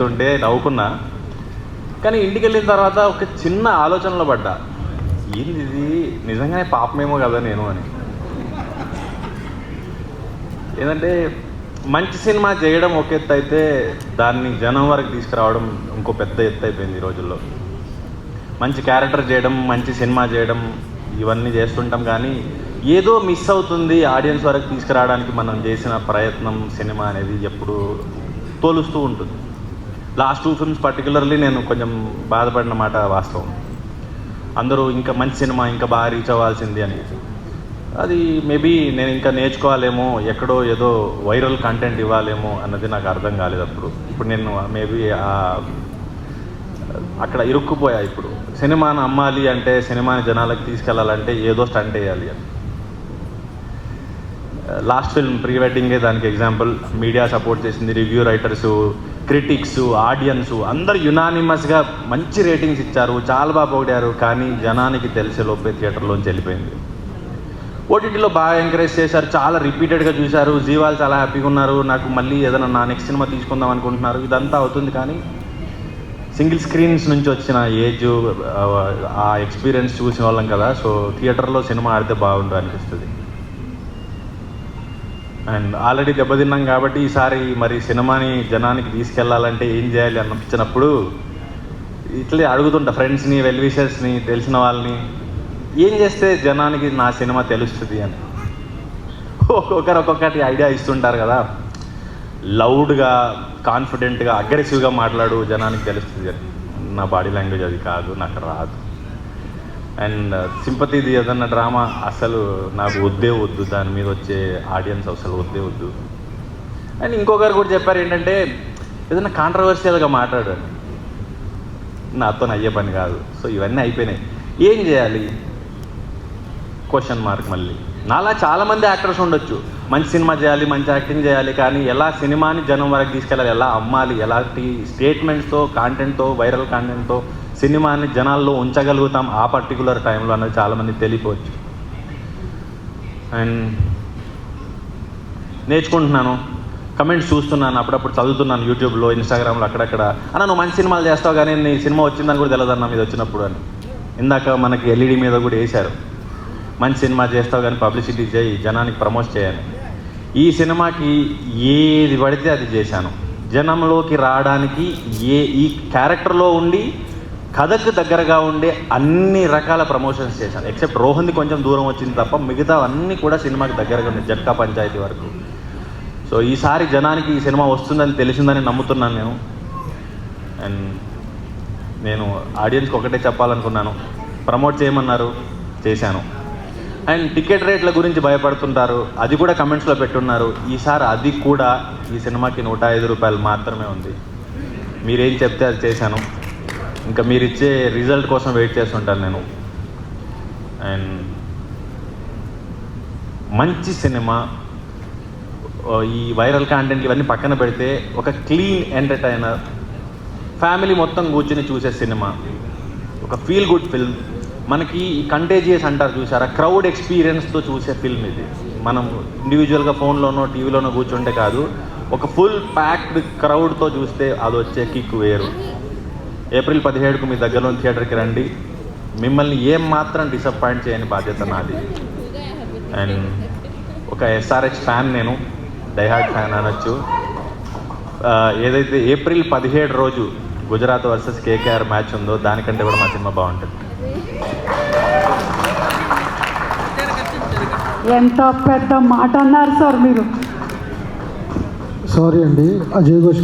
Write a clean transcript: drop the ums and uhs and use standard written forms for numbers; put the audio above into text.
ఉంటే నవ్వుకున్నా. కానీ ఇంటికి వెళ్ళిన తర్వాత ఒక చిన్న ఆలోచనలో పడ్డా, ఏంది ఇది నిజంగానే పాపమేమో కదా నేను అని. ఏంటంటే మంచి సినిమా చేయడం ఒక ఎత్తు అయితే దాన్ని జనం వరకు తీసుకురావడం ఇంకో పెద్ద ఎత్తు అయిపోయింది ఈ రోజుల్లో. మంచి క్యారెక్టర్ చేయడం, మంచి సినిమా చేయడం ఇవన్నీ చేస్తుంటాం, కానీ ఏదో మిస్ అవుతుంది ఆడియన్స్ వరకు తీసుకురావడానికి మనం చేసిన ప్రయత్నం సినిమా అనేది ఎప్పుడు తోలుస్తూ ఉంటుంది. లాస్ట్ 2 ఫిల్మ్స్ పర్టికులర్లీ నేను కొంచెం బాధపడిన మాట వాస్తవం. అందరూ ఇంకా మంచి సినిమా ఇంకా బాగా రీచ్ అవ్వాల్సింది అని. అది మేబీ నేను ఇంకా నేర్చుకోవాలేమో, ఎక్కడో ఏదో వైరల్ కంటెంట్ ఇవ్వాలేమో అన్నది నాకు అర్థం కాలేదు అప్పుడు. ఇప్పుడు నేను మేబీ అక్కడ ఇరుక్కుపోయా. ఇప్పుడు సినిమాని అమ్మాలి అంటే, సినిమాని జనాలకు తీసుకెళ్ళాలంటే ఏదో స్టంట్ వేయాలి అని. లాస్ట్ ఫిల్మ్ ప్రీ వెడ్డింగే దానికి ఎగ్జాంపుల్. మీడియా సపోర్ట్ చేసింది, రివ్యూ రైటర్సు, క్రిటిక్స్, ఆడియన్స్ అందరూ యునానిమస్గా మంచి రేటింగ్స్ ఇచ్చారు, చాలా బాగా పొగిడారు. కానీ జనానికి తెలిసే లోపే థియేటర్లోంచి వెళ్ళిపోయింది. ఓటీటీలో బాగా ఎంకరేజ్ చేశారు, చాలా రిపీటెడ్గా చూశారు, జీవాలు చాలా హ్యాపీగా ఉన్నారు, నాకు మళ్ళీ ఏదైనా నా నెక్స్ట్ సినిమా తీసుకుందాం అనుకుంటున్నారు. ఇదంతా అవుతుంది, కానీ సింగిల్ స్క్రీన్స్ నుంచి వచ్చిన ఏజ్, ఆ ఎక్స్పీరియన్స్ చూసిన వాళ్ళం కదా. సో థియేటర్లో సినిమా ఆడితే బాగుంటుంది అనిపిస్తుంది. అండ్ ఆల్రెడీ దెబ్బతిన్నాం కాబట్టి ఈసారి మరి సినిమాని జనానికి తీసుకెళ్లాలంటే ఏం చేయాలి అనిపించినప్పుడు ఇట్లే అడుగుతుంటా ఫ్రెండ్స్ని, వెల్ విషర్స్ని, తెలిసిన వాళ్ళని, ఏం చేస్తే జనానికి నా సినిమా తెలుస్తుంది అని. ఒక్కొక్కరు ఒక్కొక్కటి ఐడియా ఇస్తుంటారు కదా. లౌడ్గా, కాన్ఫిడెంట్గా, అగ్రెసివ్గా మాట్లాడు జనానికి తెలుస్తుంది అని. నా బాడీ లాంగ్వేజ్ అది కాదు, నాకు రాదు. అండ్ సింపతిది ఏదన్నా డ్రామా అసలు నాకు వద్దే వద్దు, దాని మీద వచ్చే ఆడియన్స్ అసలు వద్దే వద్దు. అండ్ ఇంకొకరు కూడా చెప్పారు ఏంటంటే, ఏదైనా కాంట్రవర్షియల్గా మాట్లాడాను, నాతో అయ్యే పని కాదు. సో ఇవన్నీ అయిపోయినాయి, ఏం చేయాలి క్వశ్చన్ మార్క్. మళ్ళీ నాలా చాలామంది యాక్టర్స్ ఉండొచ్చు, మంచి సినిమా చేయాలి, మంచి యాక్టింగ్ చేయాలి, కానీ ఎలా సినిమాని జనం వరకు తీసుకెళ్ళాలి, ఎలా అమ్మాలి, ఎలాంటి స్టేట్మెంట్స్తో, కాంటెంట్తో, వైరల్ కాంటెంట్తో సినిమాని జనాల్లో ఉంచగలుగుతాం ఆ పర్టికులర్ టైంలో అనేది చాలామందికి తెలియపోవచ్చు. అండ్ నేర్చుకుంటున్నాను, కమెంట్స్ చూస్తున్నాను, అప్పుడప్పుడు చదువుతున్నాను యూట్యూబ్లో, ఇన్స్టాగ్రామ్లో, అక్కడక్కడ. అన్న నువ్వు మంచి సినిమాలు చేస్తావు కానీ నీ సినిమా వచ్చిందని కూడా తెలియదన్న మీద వచ్చినప్పుడు అని. ఇందాక మనకి ఎల్ఈడి మీద కూడా వేశారు, మంచి సినిమా చేస్తావు కానీ పబ్లిసిటీ చేయి, జనానికి ప్రమోట్ చేయని. ఈ సినిమాకి ఏది పడితే అది చేశాను. జనంలోకి రావడానికి ఈ క్యారెక్టర్లో ఉండి కథకు దగ్గరగా ఉండే అన్ని రకాల ప్రమోషన్స్ చేశాను. ఎక్సెప్ట్ రోహన్ది కొంచెం దూరం వచ్చింది తప్ప మిగతా అన్నీ కూడా సినిమాకి దగ్గరగా ఉన్నాయి, జట్కా పంచాయతీ వరకు. సో ఈసారి జనానికి ఈ సినిమా వస్తుందని తెలిసిందని నమ్ముతున్నాను నేను. అండ్ నేను ఆడియన్స్కి ఒకటే చెప్పాలనుకున్నాను, ప్రమోట్ చేయమన్నారు, చేశాను. అండ్ టికెట్ రేట్ల గురించి భయపడుతుంటారు, అది కూడా కమెంట్స్లో పెట్టున్నారు. ఈసారి అది కూడా ఈ సినిమాకి 105 రూపాయలు మాత్రమే ఉంది. మీరేం చెప్తే అది చేశాను. ఇంకా మీరు ఇచ్చే రిజల్ట్ కోసం వెయిట్ చేస్తుంటాను నేను. అండ్ మంచి సినిమా, ఈ వైరల్ కాంటెంట్ ఇవన్నీ పక్కన పెడితే ఒక క్లీన్ ఎంటర్టైనర్, ఫ్యామిలీ మొత్తం కూర్చుని చూసే సినిమా, ఒక ఫీల్ గుడ్ ఫిల్మ్. మనకి కంటేజియస్ అంటారు చూసారా, క్రౌడ్ ఎక్స్పీరియన్స్తో చూసే ఫిల్మ్ ఇది. మనం ఇండివిజువల్గా ఫోన్లోనో టీవీలోనో కూర్చుంటే కాదు, ఒక ఫుల్ ప్యాక్డ్ క్రౌడ్తో చూస్తే అది వచ్చే కిక్ వేరు. ఏప్రిల్ 17కు మీ దగ్గరలోని థియేటర్కి రండి. మిమ్మల్ని ఏం మాత్రం డిసప్పాయింట్ చేయని బాధ్యత నాది. అండ్ ఒక ఎస్ఆర్హెచ్ ఫ్యాన్, నేను డైహార్డ్ ఫ్యాన్ అనొచ్చు. ఏదైతే ఏప్రిల్ 17 రోజు గుజరాత్ వర్సెస్ కేకేఆర్ మ్యాచ్ ఉందో దానికంటే కూడా మా సినిమా బాగుంటుంది. ఎంత పెద్ద మాట అన్నారు సార్ మీరు. సారీ అండి, అజయ్ ఘోష్